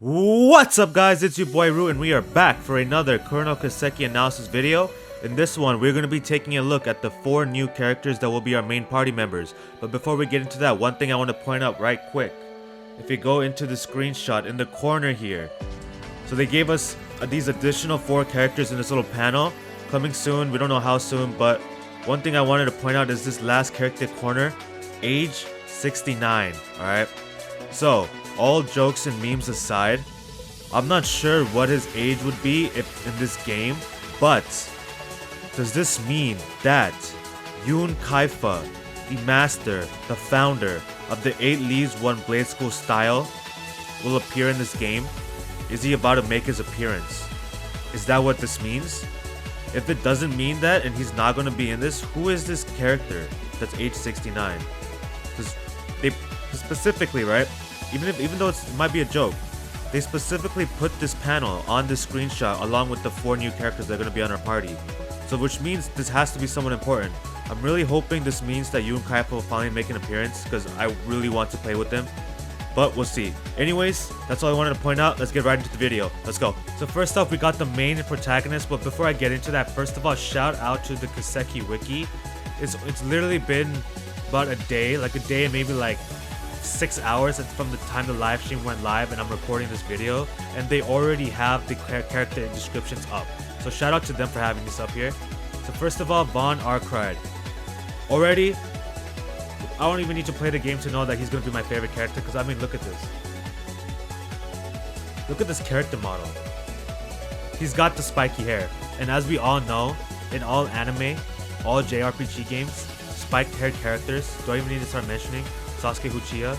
What's up guys, it's your boy Roo and we are back for another kuronokiseki analysis video. In this one, we're going to be taking a look at the 4 new characters that will be our main party members. But before we get into that, one thing I want to point out right quick. If you go into the screenshot in the corner here, so they gave us these additional 4 characters in this little panel. Coming soon, we don't know how soon, but one thing I wanted to point out is this last character corner, age 69, alright? So, all jokes and memes aside, I'm not sure what his age would be if in this game, but does this mean that Yoon Kaifa, the master, the founder of the 8 Leaves 1 Blade School style, will appear in this game? Is he about to make his appearance? Is that what this means? If it doesn't mean that and he's not going to be in this, who is this character that's age 69? Because they specifically, right? Even though it might be a joke, they specifically put this panel on this screenshot along with the 4 new characters that are going to be on our party. So which means this has to be someone important. I'm really hoping this means that Yoon Kaifa will finally make an appearance because I really want to play with him. But we'll see. Anyways, that's all I wanted to point out. Let's get right into the video. Let's go. So first off, we got the main protagonist. But before I get into that, first of all, shout out to the Kiseki wiki. It's literally been about a day and maybe like 6 hours from the time the live stream went live and I'm recording this video, and they already have the character descriptions up. So shout out to them for having this up here. So first of all, Von Arcride. Already, I don't even need to play the game to know that he's going to be my favorite character, because I mean, look at this. Look at this character model. He's got the spiky hair, and as we all know, in all anime, all JRPG games, spiked haired characters, do I even need to start mentioning? Sasuke Uchiha,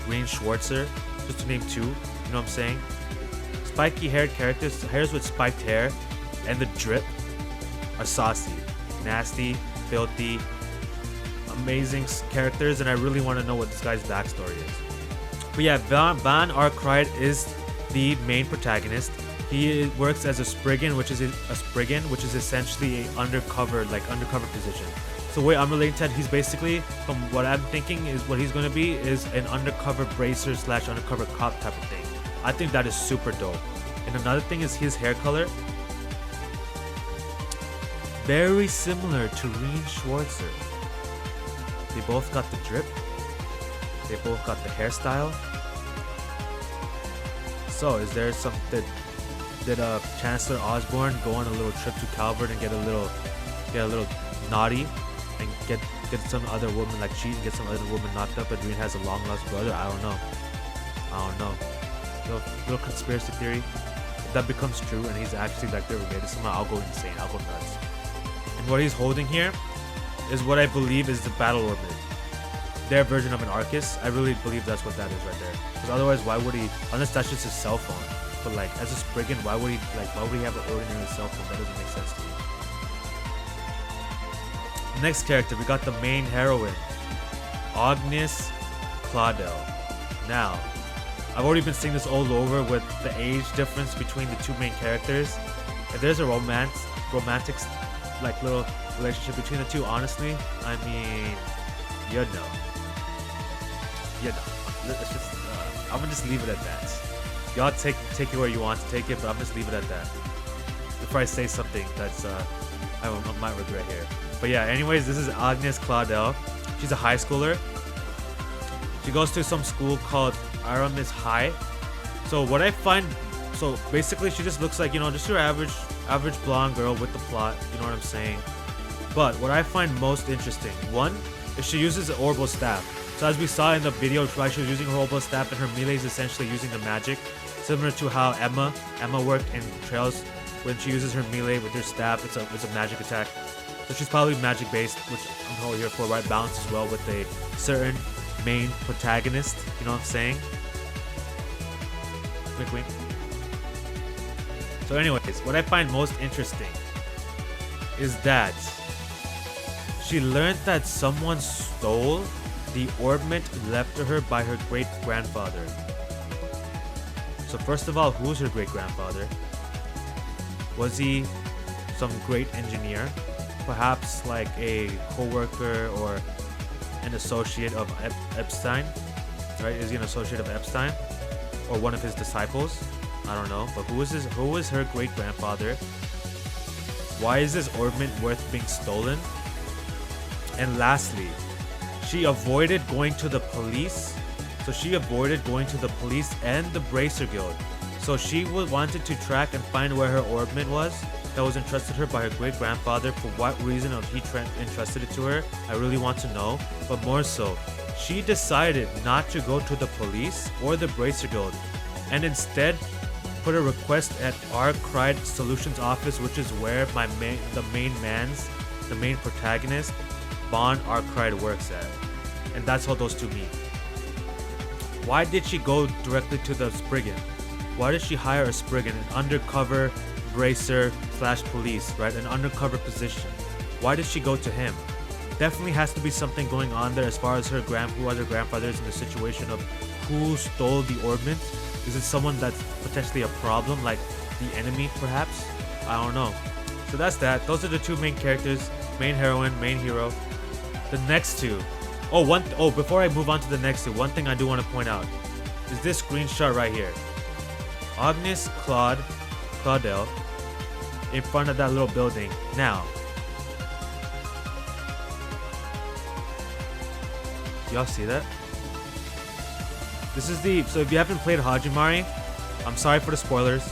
Green Schwarzer, just to name 2, you know what I'm saying? Spiky haired characters, hairs with spiked hair, and the drip are saucy, nasty, filthy, amazing characters, and I really want to know what this guy's backstory is. But yeah, Von Arcride is the main protagonist. He works as a Spriggan, which is essentially a undercover position. So the way I'm relating to that, he's basically, from what I'm thinking, is what he's going to be is an undercover bracer / undercover cop type of thing. I think that is super dope. And another thing is his hair color. Very similar to Green Schwarzer. They both got the drip. They both got the hairstyle. So is there some did Chancellor Osborne go on a little trip to Calvert and get a little naughty and get some other woman, like cheat and get some other woman knocked up, but Green has a long lost brother? I don't know. Little conspiracy theory. If that becomes true and he's actually like they're related somehow, I'll go insane. I'll go nuts. And what he's holding here is what I believe is the battle orbit. Their version of an Arcus. I really believe that's what that is right there. Because otherwise, why would he? Unless that's just his cell phone. But like, as a Spriggan, why would he have an ordinary cell phone? That doesn't make sense to me. Next character, we got the main heroine, Agnes Claudel. Now, I've already been seeing this all over with the age difference between the 2 main characters. If there's a romantic like little relationship between the 2, honestly, I mean, you know. Let's just, I'm gonna just leave it at that. Y'all take it where you want to take it, but I'm just leave it at that. Before I say something that's I might regret here. But yeah, anyways, this is Agnes Claudel. She's a high schooler. She goes to some school called Aramis High. So what I find, so basically she just looks like, just your average blonde girl with the plot, you know what I'm saying? But what I find most interesting, one, is she uses an orbital staff. So as we saw in the video, she was using her orbital staff, and her melee is essentially using the magic, similar to how Emma worked in Trails. When she uses her melee with her staff, it's a magic attack. So she's probably magic based, which I'm totally here for, right? Balance as well with a certain main protagonist, you know what I'm saying? Wink wink. So anyways, what I find most interesting is that she learned that someone stole the orbment left to her by her great-grandfather. So first of all, who's her great-grandfather? Was he some great engineer? Perhaps like a co-worker or an associate of Epstein? Right? Is he an associate of Epstein? or one of his disciples. I don't know, but who is her great grandfather? Why is this ornament worth being stolen? And lastly, she avoided going to the police. So she avoided going to the police and the Bracer Guild. So she wanted to track and find where her ornament was that was entrusted her by her great grandfather. For what reason he entrusted it to her, I really want to know. But more so, she decided not to go to the police or the Bracer Guild, and instead put a request at our Cried Solutions office, which is where the main protagonist, Bon Arcride, works at. And that's how those two meet. Why did she go directly to the Spriggan? Why did she hire a Spriggan, an undercover bracer / police, right? An undercover position. Why did she go to him? Definitely has to be something going on there as far as who other grandfather is in the situation of who stole the ornament. Is it someone that's potentially a problem, like the enemy perhaps? I don't know. So that's that. Those are the two main characters, main heroine, main hero. The next two. Before I move on to the next two, one thing I do want to point out is this screenshot right here. Agnes Claudel in front of that little building. Now, do y'all see that? This is so if you haven't played Hajimari, I'm sorry for the spoilers.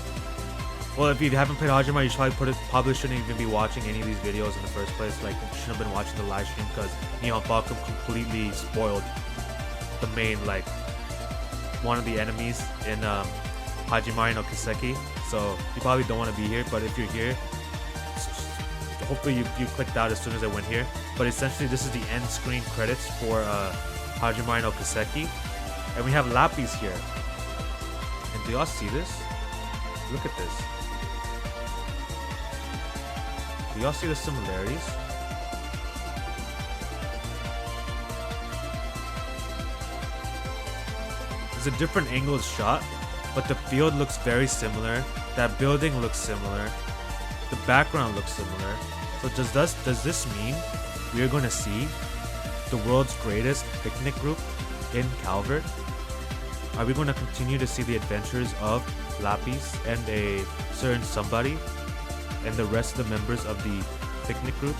Well, if you haven't played Hajimari, you probably shouldn't even be watching any of these videos in the first place. Like, you shouldn't have been watching the live stream because nihonfalcom completely spoiled the main, one of the enemies in Hajimari no Kiseki. So you probably don't want to be here, but if you're here, hopefully you clicked out as soon as I went here. But essentially, this is the end screen credits for Hajimari no Kiseki. And we have Lapis here. And do y'all see this? Look at this. Do y'all see the similarities? It's a different angle shot, but the field looks very similar. That building looks similar. The background looks similar. So does this mean we are going to see the world's greatest picnic group in Calvert? Are we going to continue to see the adventures of Lapis and a certain somebody and the rest of the members of the picnic group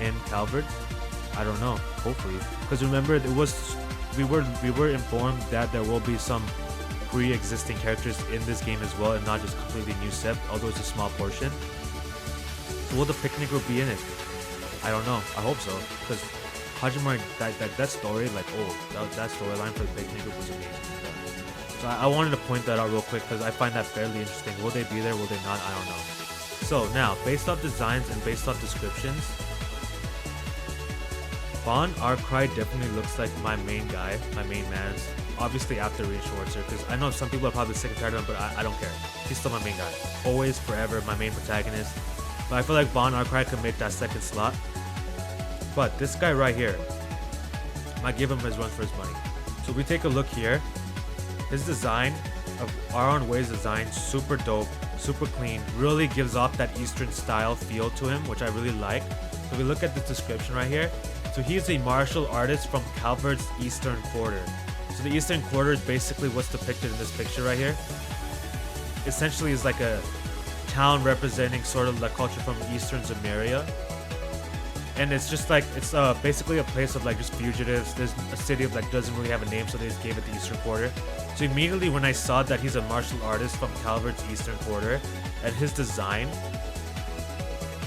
in Calvert? I don't know. Hopefully, because remember, we were informed that there will be some pre-existing characters in this game as well, and not just completely new set, although it's a small portion. So will the picnic group be in it? I don't know. I hope so, because Hajimari, that story, that storyline for the picnic group was amazing. So I wanted to point that out real quick because I find that fairly interesting. Will they be there? Will they not? I don't know. So now, based off designs and based off descriptions, Bon Arcride definitely looks like my main guy, my main man. Obviously after Reed Schwarzer, because I know some people are probably sick and tired of him, but I don't care. He's still my main guy. Always, forever, my main protagonist. But I feel like Bon Arcride could make that second slot. But this guy right here, might give him his run for his money. So we take a look here. His design of Aaron Way's design, super dope, super clean, really gives off that Eastern style feel to him, which I really like. So we look at this description right here. So he's a martial artist from Calvert's Eastern Quarter. So the Eastern Quarter is basically what's depicted in this picture right here. Essentially is like a town representing sort of like culture from Eastern Zemeria. And it's just like, it's basically a place of like just fugitives. There's a city of like doesn't really have a name, so they just gave it the Eastern Quarter. So immediately when I saw that he's a martial artist from Calvert's Eastern Quarter, and his design,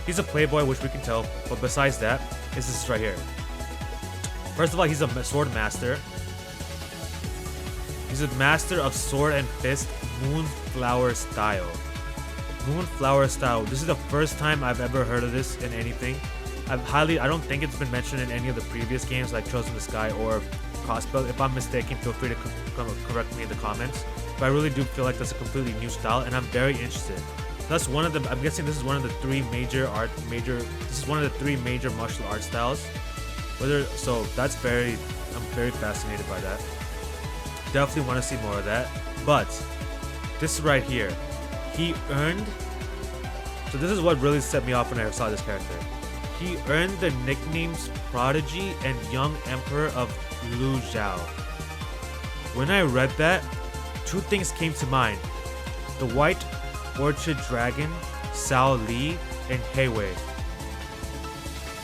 he's a playboy, which we can tell, but besides that, is this right here. First of all, he's a sword master. He's a master of sword and fist, Moonflower style. Moonflower style. This is the first time I've ever heard of this in anything. I don't think it's been mentioned in any of the previous games like Chosen the Sky or Crossbelt. If I'm mistaken, feel free to correct me in the comments. But I really do feel like that's a completely new style, and I'm very interested. That's one of the. I'm guessing this is one of the three major. This is one of the three major martial art styles. So that's I'm very fascinated by that. Definitely want to see more of that. But this right here, he earned. So this is what really set me off when I saw this character. He earned the nicknames Prodigy and Young Emperor of Lu Zhao. When I read that, two things came to mind. The White Orchid Dragon, Sao Li, and Heiwei.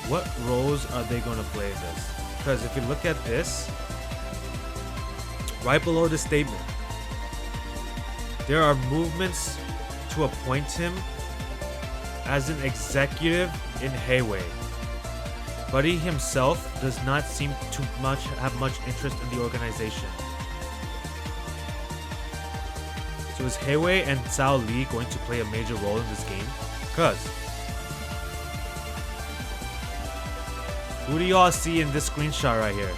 What roles are they going to play in this? Because if you look at this, right below the statement, there are movements to appoint him as an executive in Heiwei. But he himself does not seem to have much interest in the organization. So is Heiwei and Sao Li going to play a major role in this game? Because who do y'all see in this screenshot right here?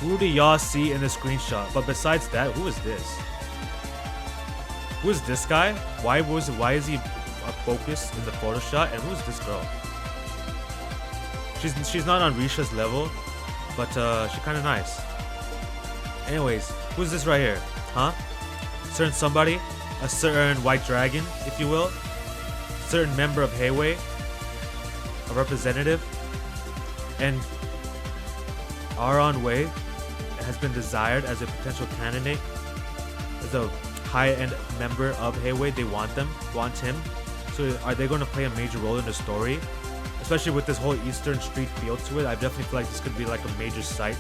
Who do y'all see in this screenshot? But besides that, who is this? Who is this guy? Why is he focused in the photo shot? And who is this girl? She's not on Risha's level, but she's kind of nice. Anyways, who's this right here? Huh? Certain somebody, a certain white dragon, if you will, certain member of Heiwei, a representative, and Aron Wei has been desired as a potential candidate, as a high-end member of Heiwei. They want him. So are they going to play a major role in the story? Especially with this whole Eastern Street feel to it, I definitely feel like this could be like a major site.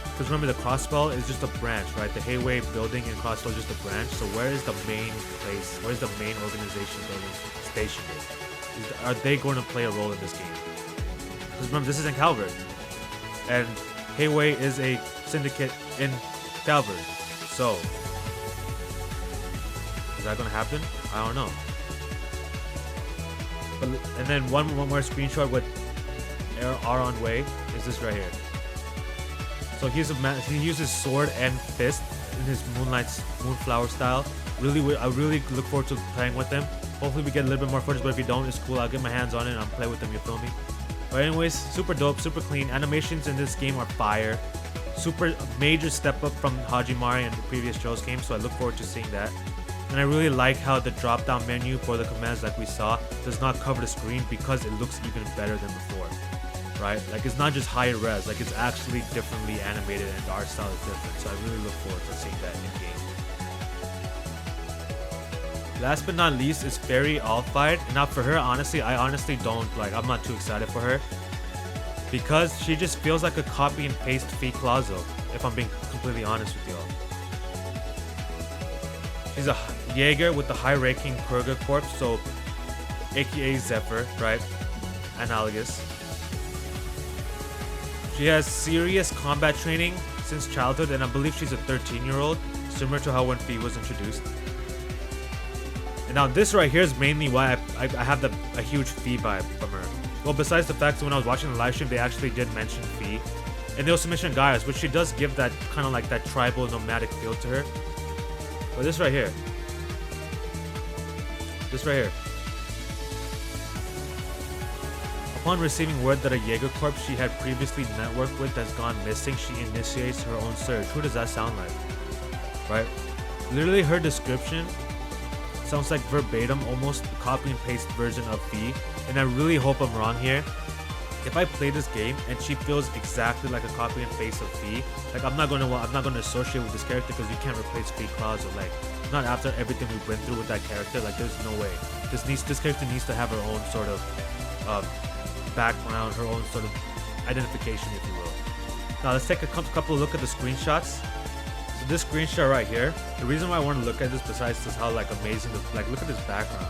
Because remember, the Crossbell is just a branch, right? The Heiwei building in Crossbell is just a branch. So where is the main place? Where is the main organization building stationed? Are they going to play a role in this game? Because remember, this is in Calvert. And Heiwei is a syndicate in Calvert. So, is that going to happen? I don't know. And then one more screenshot with Aron Wei is this right here. So he's a man. He uses sword and fist in his Moonflower style. I really look forward to playing with them. Hopefully we get a little bit more footage, but if you don't, it's cool. I'll get my hands on it and I'll play with them. You feel me? But anyways, super dope, super clean. Animations in this game are fire. Super major step up from Hajimari and the previous JoJo's game. So I look forward to seeing that. And I really like how the drop-down menu for the commands, like we saw, does not cover the screen because it looks even better than before, right? Like, it's not just higher res, like, it's actually differently animated and the art style is different. So I really look forward to seeing that in-game. Last but not least is Fairy Alphide. And now for her, honestly, I honestly don't, like, I'm not too excited for her. Because she just feels like a copy and paste Fee Clazo, if I'm being completely honest with y'all. She's a Jaeger with the high-ranking Kurga Corps, so aka Zephyr, right? Analogous. She has serious combat training since childhood, and I believe she's a 13-year-old, similar to how when Fee was introduced. And now this right here is mainly why I have a huge Fee vibe from her. Well, besides the fact that when I was watching the live stream, they actually did mention Fee. And they also mentioned Gaius, which she does give that kind of like that tribal nomadic feel to her. But this right here. This right here. Upon receiving word that a Jaeger Corps she had previously networked with has gone missing, she initiates her own search. Who does that sound like? Right? Literally her description sounds like verbatim, almost a copy and paste version of Fee. And I really hope I'm wrong here. If I play this game and she feels exactly like a copy and paste of Fee, like I'm not gonna associate with this character because you can't replace Fee Claus, or like not after everything we've been through with that character. Like there's no way. This character needs to have her own sort of background, her own sort of identification, if you will. Now let's take a couple of look at the screenshots. So this screenshot right here, the reason why I want to look at this, besides just how like amazing, like look at this background.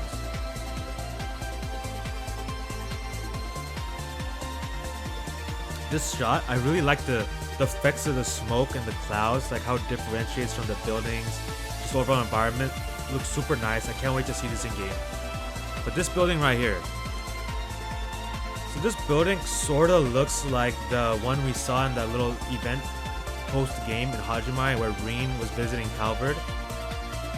This shot, I really like the effects of the smoke and the clouds, like how it differentiates from the buildings. Just overall environment looks super nice. I can't wait to see this in game. But this building right here. So this building sort of looks like the one we saw in that little event post-game in Hajimai where Reen was visiting Calvert.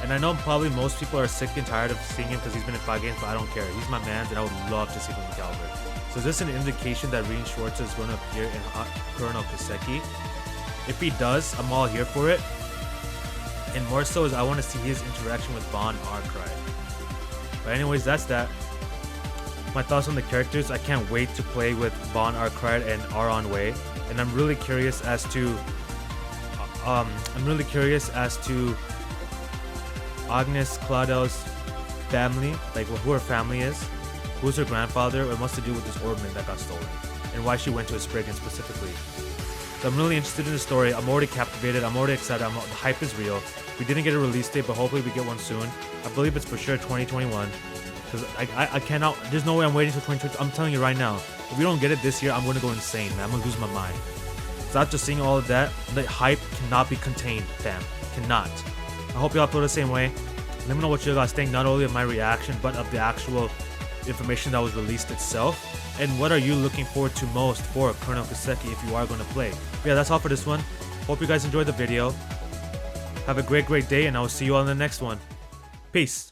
And I know probably most people are sick and tired of seeing him because he's been in 5 games, but I don't care. He's my man and I would love to see him in Calvert. So is this an indication that Reen Schwartz is going to appear in Kuronokiseki? If he does, I'm all here for it. And more so is I want to see his interaction with Von Arcry. But anyways, that's that. My thoughts on the characters, I can't wait to play with Von Arcry and Aron Wei. And I'm really curious as to Agnes Claudel's family, like who her family is, who's her grandfather, and what's to do with this ornament that got stolen, and why she went to a Spriggan specifically. So I'm really interested in the story. I'm already captivated. I'm already excited. The hype is real. We didn't get a release date, but hopefully we get one soon. I believe it's for sure 2021. Because I cannot, there's no way I'm waiting till 2020. I'm telling you right now, if we don't get it this year, I'm going to go insane, man. I'm going to lose my mind. So after seeing all of that, the hype cannot be contained, fam. Cannot. I hope y'all feel the same way. Let me know what you guys think, not only of my reaction, but of the actual information that was released itself. And what are you looking forward to most for Kuronokiseki if you are going to play? But yeah, that's all for this one. Hope you guys enjoyed the video. Have a great day, and I will see you all in the next one. Peace.